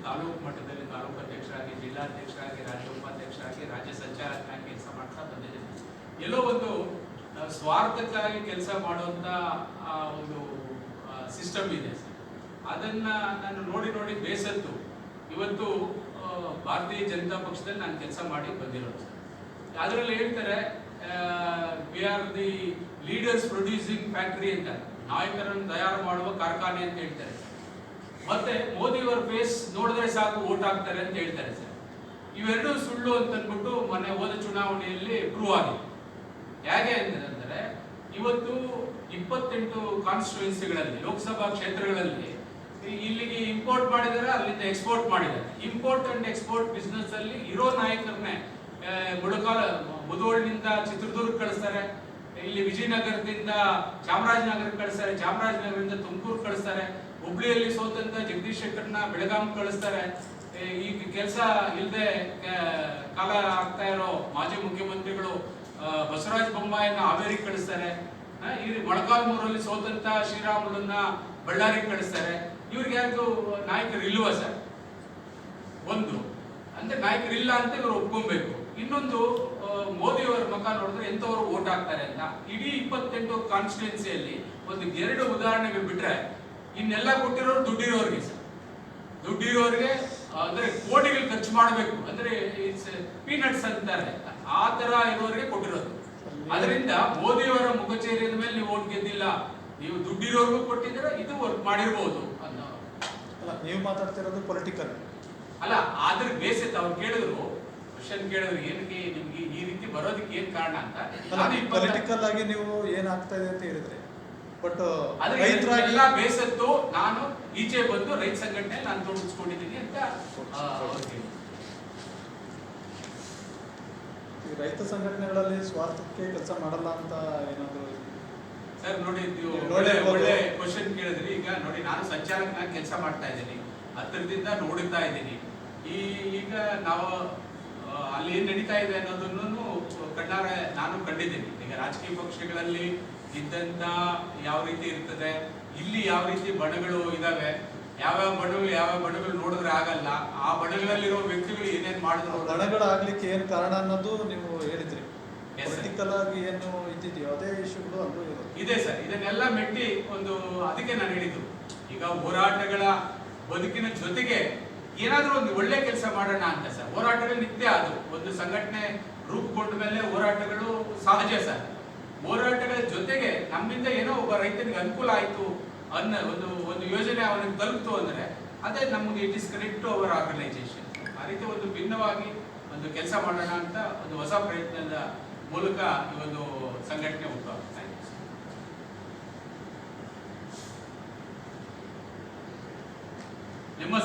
ತಾಲೂಕು ಮಟ್ಟದಲ್ಲಿ ತಾಲೂಕು ಅಧ್ಯಕ್ಷರಾಗಿ, ಜಿಲ್ಲಾಧ್ಯಕ್ಷರಾಗಿ, ರಾಜ್ಯ ಉಪಾಧ್ಯಕ್ಷರಾಗಿ, ರಾಜ್ಯ ಸಂಚಾಲಕರಾಗಿ ಕೆಲಸ ಮಾಡ್ತಾ ಬಂದಿದ್ದೇನೆ. ಎಲ್ಲೋ ಒಂದು ಸ್ವಾರ್ಥಕ್ಕಾಗಿ ಕೆಲಸ ಮಾಡುವಂತ ಒಂದು ಸಿಸ್ಟಮ್ ಇದೆ. ಅದನ್ನ ನಾನು ನೋಡಿ ನೋಡಿ ಬೇಸತ್ತು ಇವತ್ತು ಭಾರತೀಯ ಜನತಾ ಪಕ್ಷದಲ್ಲಿ ನಾನು ಕೆಲಸ ಮಾಡಿ ಬಂದಿರೋದು. ಅದರಲ್ಲಿ ಹೇಳ್ತಾರೆ we are the leaders producing factory ಅಂತ, ನಾಯಕರನ್ನು ತಯಾರು ಮಾಡುವ ಕಾರ್ಖಾನೆ ಅಂತ ಹೇಳ್ತಾರೆ. ಮತ್ತೆ ಮೋದಿಯವರ ಫೇಸ್ ನೋಡಿದ್ರೆ ಸಾಕು ವೋಟ್ ಹಾಕ್ತಾರೆ ಅಂತ ಹೇಳ್ತಾರೆ ಸರ್. ಇವೆರಡೂ ಸುಳ್ಳು ಅಂತ ಅಂದ್ಬಿಟ್ಟು ಮೊನ್ನೆ ಹೋದ ಚುನಾವಣೆಯಲ್ಲಿ ಪ್ರೂವ್ ಆಗಿದೆ. ಹೇಗೆ ಅಂತಂದ್ರೆ ಇವತ್ತು 28 ಕಾನ್ಸ್ಟಿಟ್ಯೂನ್ಸಿಗಳಲ್ಲಿ, ಲೋಕಸಭಾ ಕ್ಷೇತ್ರಗಳಲ್ಲಿ ಇಲ್ಲಿಗೆ ಇಂಪೋರ್ಟ್ ಮಾಡಿದ್ದಾರೆ, ಅಲ್ಲಿಂದ ಎಕ್ಸ್ಪೋರ್ಟ್ ಮಾಡಿದ್ದಾರೆ. ಇಂಪೋರ್ಟ್ ಅಂಡ್ ಎಕ್ಸ್ಪೋರ್ಟ್ ಬಿಸ್ನೆಸ್ ಅಲ್ಲಿ ಇರೋ ನಾಯಕರನ್ನೇ ಮುಧೋಳ್ನಿಂದ ಚಿತ್ರದುರ್ಗ ಕಳಿಸ್ತಾರೆ, ಇಲ್ಲಿ ವಿಜಯನಗರದಿಂದ ಚಾಮರಾಜನಗರಕ್ಕೆ ಕಳಿಸ್ತಾರೆ, ಚಾಮರಾಜನಗರದಿಂದ ತುಮಕೂರು ಕಳಿಸ್ತಾರೆ, ಹುಬ್ಳಿಯಲ್ಲಿ ಸೋತಂತ ಜಗದೀಶ್ ಶೆಟ್ಟರ್ನ ಬೆಳಗಾಂ ಕಳಿಸ್ತಾರೆ. ಈಗ ಕೆಲಸ ಇಲ್ಲದೆ ಕಾಲ ಆಗ್ತಾ ಇರೋ ಮಾಜಿ ಮುಖ್ಯಮಂತ್ರಿಗಳು ಬಸವರಾಜ ಬೊಮ್ಮಾಯಿನ ಹಾವೇರಿಗೆ ಕಳಿಸ್ತಾರೆ. ಈ ಮೊಳಕಾಲ್ಮೂರಲ್ಲಿ ಸೋತಂತ ಶ್ರೀರಾಮುಲನ್ನ ಬಳ್ಳಾರಿಗೆ ಕಳಿಸ್ತಾರೆ. ಇವ್ರಿಗೆ ಯಾರು ನಾಯಕರು ಇಲ್ವಾ ಸರ್? ಒಂದು ಅಂದ್ರೆ ನಾಯಕರಿಲ್ಲ ಅಂತ ಇವರು ಒಪ್ಕೊಬೇಕು. ಇನ್ನೊಂದು ಮೋದಿಯವರ ಮುಖ ನೋಡಿದ್ರೆ ಎಂತವರು ವೋಟ್ ಹಾಕ್ತಾರೆ ಅಂತ. ಇಡೀ 28 ಕಾನ್ಸ್ಟಿಟ್ಯೂನ್ಸಿಯಲ್ಲಿ ಒಂದು 2 ಉದಾಹರಣೆಗಳು ಬಿಟ್ರೆ ಇನ್ನೆಲ್ಲ ಕೊಟ್ಟಿರೋರು ದುಡ್ಡಿರೋರಿಗೆ ಸರ್. ದುಡ್ಡಿರೋರಿಗೆ ಅಂದ್ರೆ ಕೋಟಿಗಳು ಖರ್ಚು ಮಾಡಬೇಕು ಅಂದ್ರೆ ಪೀನಟ್ಸ್ ಅಂತಾರೆ, ಆ ತರ ಇರೋರಿಗೆ ಕೊಟ್ಟಿರೋದು. ಅದರಿಂದ ಮೋದಿಯವರ ಮುಖಚೇರಿಯ ಮೇಲೆ ನೀವು ವೋಟ್ ಗೆದ್ದಿಲ್ಲ, ನೀವು ದುಡ್ಡಿರೋರ್ಗೂ ಕೊಟ್ಟಿದ್ದೀರಾ, ಇದು ವರ್ಕ್ ಮಾಡಿರ್ಬೋದು ಅನ್ನೋ. ಅಲ್ಲ, ನೀವು ಮಾತಾಡ್ತಿರೋದು ಪೊಲಿಟಿಕಲ್ ಅಲ್ಲ, ಆದ್ರೆ ಬೇಸಿತ್ ಅವ್ರು ಕೇಳಿದ್ರು, ಕ್ವಶನ್ ಕೇಳಿದ್ರು ಏನಕ್ಕೆ ನಿಮ್ಗೆ ಈ ರೀತಿ ಬರೋದಕ್ಕೆ ಏನ್ ಕಾರಣ ಅಂತ. ಪೊಲಿಟಿಕಲ್ ಆಗಿ ನೀವು ಏನಾಗ್ತಾ ಇದೆ ಅಂತ ಹೇಳಿದ್ರೆ, ಬಟ್ ರೈತರೆಲ್ಲ ಬೇಸತ್ತು ನಾನು ಈಚೆ ಬಂದು ರೈತ ಸಂಘಟನೆ ನಾನು ತೊಡಗಿಸ್ಕೊಂಡಿದ್ದೀನಿ ಅಂತ. ರೈತ ಸಂಘಟನೆಗಳಲ್ಲಿ ಸ್ವಾರ್ಥಕ್ಕೆ ಕೆಲಸ ಮಾಡಲ್ಲ ಅಂತ ಏನಾದ್ರು ಸರ್ ನೋಡಿ, ಒಳ್ಳೆ ಕ್ವಶನ್ ಕೇಳಿದ್ರಿ. ಈಗ ನೋಡಿ, ನಾನು ಸಂಚಾಲಕನಾಗಿ ಕೆಲಸ ಮಾಡ್ತಾ ಇದ್ದೀನಿ, ಹತ್ತಿರದಿಂದ ನೋಡುತ್ತಾ ಇದ್ದೀನಿ. ಈಗ ನಾವು ಅಲ್ಲಿ ಏನ್ ನಡೀತಾ ಇದೆ ಅನ್ನೋದನ್ನು ಕಣ್ಣಾರೆ ನಾನು ಕಂಡಿದ್ದೀನಿ. ಈಗ ರಾಜಕೀಯ ಪಕ್ಷಗಳಲ್ಲಿ ಇದ್ದಂತ ಯಾವ ರೀತಿ ಇರ್ತದೆ, ಇಲ್ಲಿ ಯಾವ ರೀತಿ ಬಣಗಳು ಇದಾವೆ, ಯಾವ್ಯಾವ ಬಣಗಳು ನೋಡಿದ್ರೆ ಆಗಲ್ಲ, ಆ ಬಣಗಳಲ್ಲಿರೋ ವ್ಯಕ್ತಿಗಳು ಏನೇನ್ ಮಾಡಿದ್ರು, ಬಣಗಳಾಗ್ಲಿಕ್ಕೆ ಏನ್ ಕಾರಣ ಅನ್ನೋದು ನೀವು ಹೇಳಿದ್ರಿ. ಪೊಲಿಟಿಕಲ್ ಆಗಿ ಏನು ಇದ್ದಿದೆಯೋ ಅದೇ ಇಶ್ಯೂಗಳು ಅಲ್ಲೂ ಇದೆ ಸರ್. ಇದನ್ನೆಲ್ಲ ಮೆಟ್ಟಿ ಒಂದು ಅದಕ್ಕೆ ನಾನು ಹೇಳಿದ್ದು, ಈಗ ಹೋರಾಟಗಳ ಬದುಕಿನ ಜೊತೆಗೆ ಏನಾದ್ರೂ ಒಂದು ಒಳ್ಳೆ ಕೆಲಸ ಮಾಡೋಣ ಅಂತ ಸರ್. ಹೋರಾಟಗಳು ನಿತ್ಯ, ಅದು ಒಂದು ಸಂಘಟನೆ ರೂಪುಗೊಂಡ ಮೇಲೆ ಹೋರಾಟಗಳು ಸಹಜ ಸರ್. ಹೋರಾಟಗಳ ಜೊತೆಗೆ ನಮ್ಮಿಂದ ಏನೋ ಒಬ್ಬ ರೈತನಿಗೆ ಅನುಕೂಲ ಆಯ್ತು ಅನ್ನೋ ಒಂದು ಯೋಜನೆ ಅವನಿಗೆ ತಲುಪ್ತು ಅಂದ್ರೆ ಅದೇ ನಮಗೆ it is connect to our organisation. ಆ ರೀತಿ ಒಂದು ಭಿನ್ನವಾಗಿ ಒಂದು ಕೆಲಸ ಮಾಡೋಣ ಅಂತ ಒಂದು ಹೊಸ ಪ್ರಯತ್ನದ ಮೂಲಕ ಈ ಒಂದು ಸಂಘಟನೆ ಹುಟ್ಟುಹಾಕ್ತಾ ಇದೆ. ನಿಮ್ಮ